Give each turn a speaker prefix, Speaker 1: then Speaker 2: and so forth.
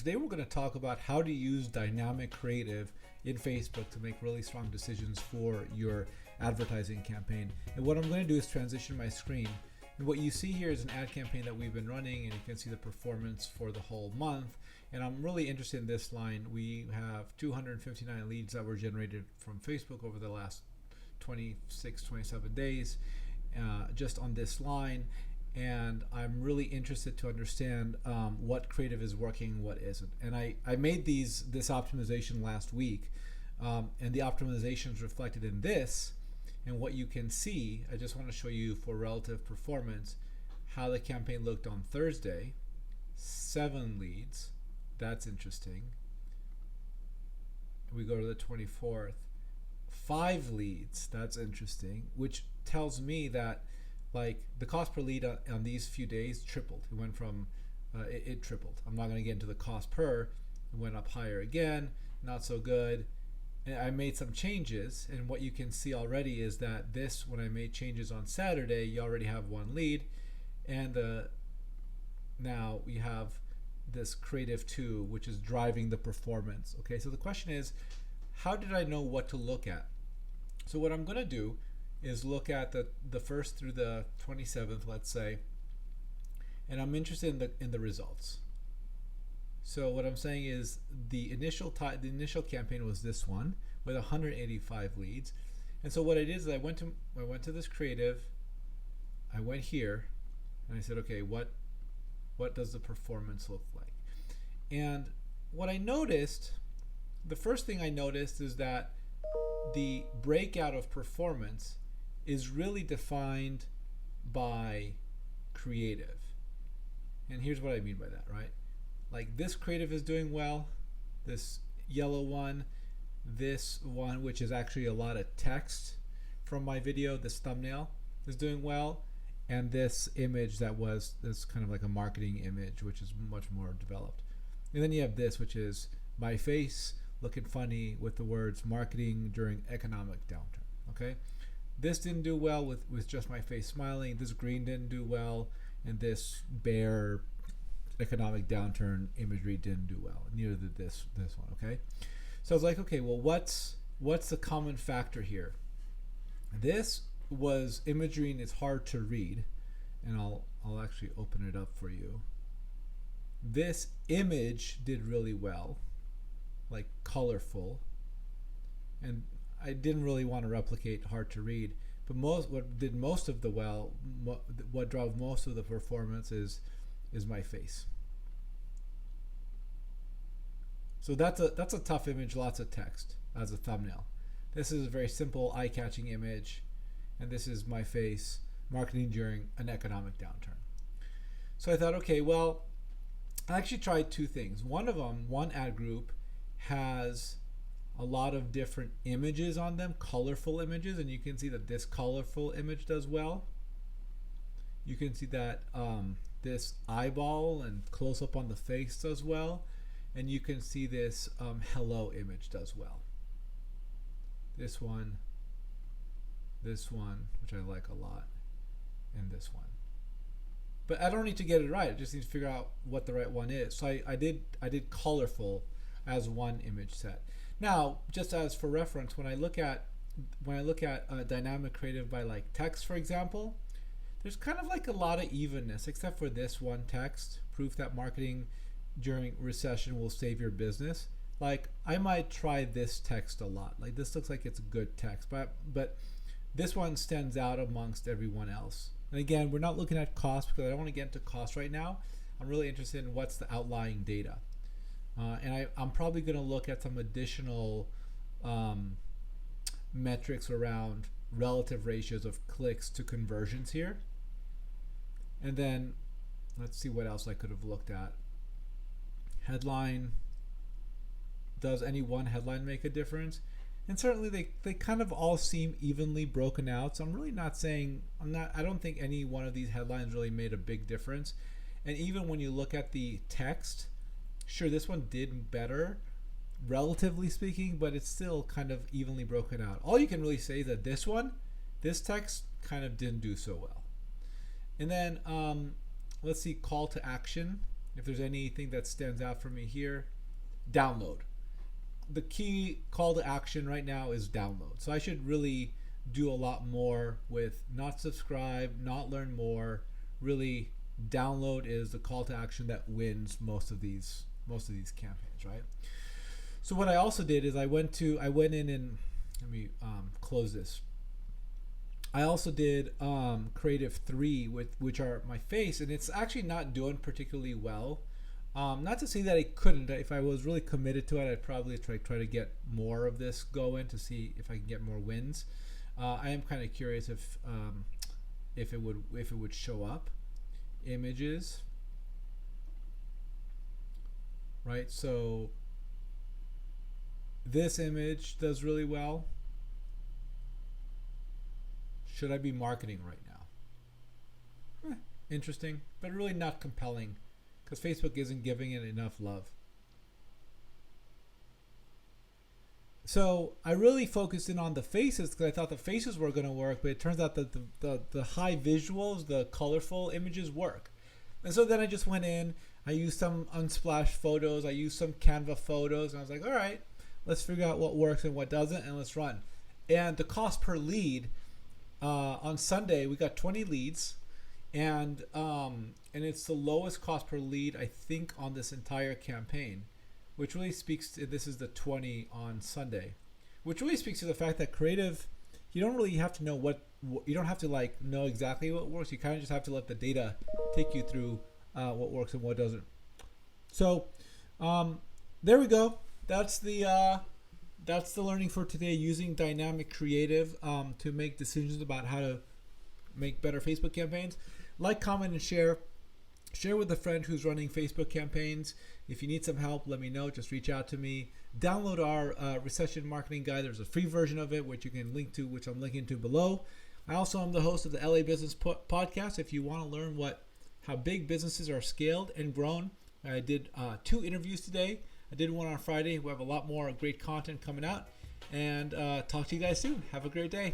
Speaker 1: today we're going to talk about how to use dynamic creative in Facebook to make really strong decisions for your advertising campaign. And what I'm going to do is transition my screen. And what you see here is an ad campaign that we've been running, and you can see the performance for the whole month. And I'm really interested in this line. We have 259 leads that were generated from Facebook over the last 26, 27 days, just on this line. And I'm really interested to understand what creative is working, what isn't. And I made this optimization last week, and the optimization is reflected in this. And what you can see, I just want to show you for relative performance, how the campaign looked on Thursday. 7 leads, that's interesting. We go to the 24th, 5 leads, that's interesting, which tells me that like the cost per lead on these few days tripled. It went from, it tripled. I'm not going to get into the cost per. It went up higher again, not so good. And I made some changes, and what you can see already is that this, when I made changes on Saturday, you already have 1 lead, and now we have this creative 2, which is driving the performance. Okay, so the question is, how did I know what to look at? So what I'm going to do is look at the 1st through the 27th, let's say, and I'm interested in the results. So what I'm saying is the initial campaign was this one with 185 leads, and so what I did is I went to this creative, I went here, and I said, okay, what does the performance look like? And what I noticed, the first thing I noticed is that the breakout of performance is really defined by creative. And here's what I mean by that, right? Like this creative is doing well, this yellow one, this one, which is actually a lot of text from my video, this thumbnail is doing well, and this image that was this kind of like a marketing image, which is much more developed. And then you have this, which is my face looking funny with the words marketing during economic downturn. Okay, this didn't do well with just my face smiling. This green didn't do well, and this bear economic downturn imagery didn't do well. Neither did this one. Okay, so I was like, okay, well, what's the common factor here? This was imagery, and it's hard to read, and I'll actually open it up for you. This image did really well, like colorful, and I didn't really want to replicate hard to read, but what drove most of the performance is my face. So that's a tough image, lots of text as a thumbnail. This is a very simple, eye-catching image, and this is my face marketing during an economic downturn. So I thought, okay, well, I actually tried 2 things. One of them, one ad group has a lot of different images on them, colorful images, and you can see that this colorful image does well. You can see that this eyeball and close up on the face does well, and you can see this hello image does well. This one, which I like a lot, and this one. But I don't need to get it right. I just need to figure out what the right one is. So I did colorful as one image set. Now, just as for reference, when I look at dynamic creative by like text, for example, there's kind of like a lot of evenness, except for this one text, proof that marketing during recession will save your business. Like I might try this text a lot. Like this looks like it's a good text, but this one stands out amongst everyone else. And again, we're not looking at cost because I don't want to get into cost right now. I'm really interested in what's the outlying data. And I'm probably going to look at some additional metrics around relative ratios of clicks to conversions here. And then let's see what else I could have looked at. Headline. Does any one headline make a difference? And certainly they kind of all seem evenly broken out. So I'm really not saying, I don't think any one of these headlines really made a big difference. And even when you look at the text, sure, this one did better, relatively speaking, but it's still kind of evenly broken out. All you can really say is that this text kind of didn't do so well. And then let's see, call to action. if there's anything that stands out for me here, download. The key call to action right now is download. So I should really do a lot more with not subscribe, not learn more. Really, download is the call to action that wins most of these campaigns, right? So what I also did is I went in and let me close this. I also did Creative 3, which are my face, and it's actually not doing particularly well. Not to say that it couldn't. If I was really committed to it, I'd probably try to get more of this going to see if I can get more wins. I am kind of curious if it would show up images, right? So this image does really well. Should I be marketing right now? Interesting, but really not compelling because Facebook isn't giving it enough love. So I really focused in on the faces because I thought the faces were going to work, but it turns out that the high visuals, the colorful images work. And so then I just went in, I used some Unsplash photos, I used some Canva photos, and I was like, all right, let's figure out what works and what doesn't, and let's run. And the cost per lead, on Sunday, we got 20 leads, and it's the lowest cost per lead, I think, on this entire campaign, which really speaks to, this is the 20 on Sunday, which really speaks to the fact that creative, you don't really have to know you don't have to like know exactly what works. You kind of just have to let the data take you through what works and what doesn't. So there we go. That's the learning for today, using dynamic creative to make decisions about how to make better Facebook campaigns. Like, comment, and share. Share with a friend who's running Facebook campaigns. If you need some help, let me know. Just reach out to me. Download our recession marketing guide. There's a free version of it, which you can link to, which I'm linking to below. I also am the host of the LA Business Podcast. If you want to learn how big businesses are scaled and grown, I did 2 interviews today. I did one on Friday. We have a lot more great content coming out. And talk to you guys soon. Have a great day.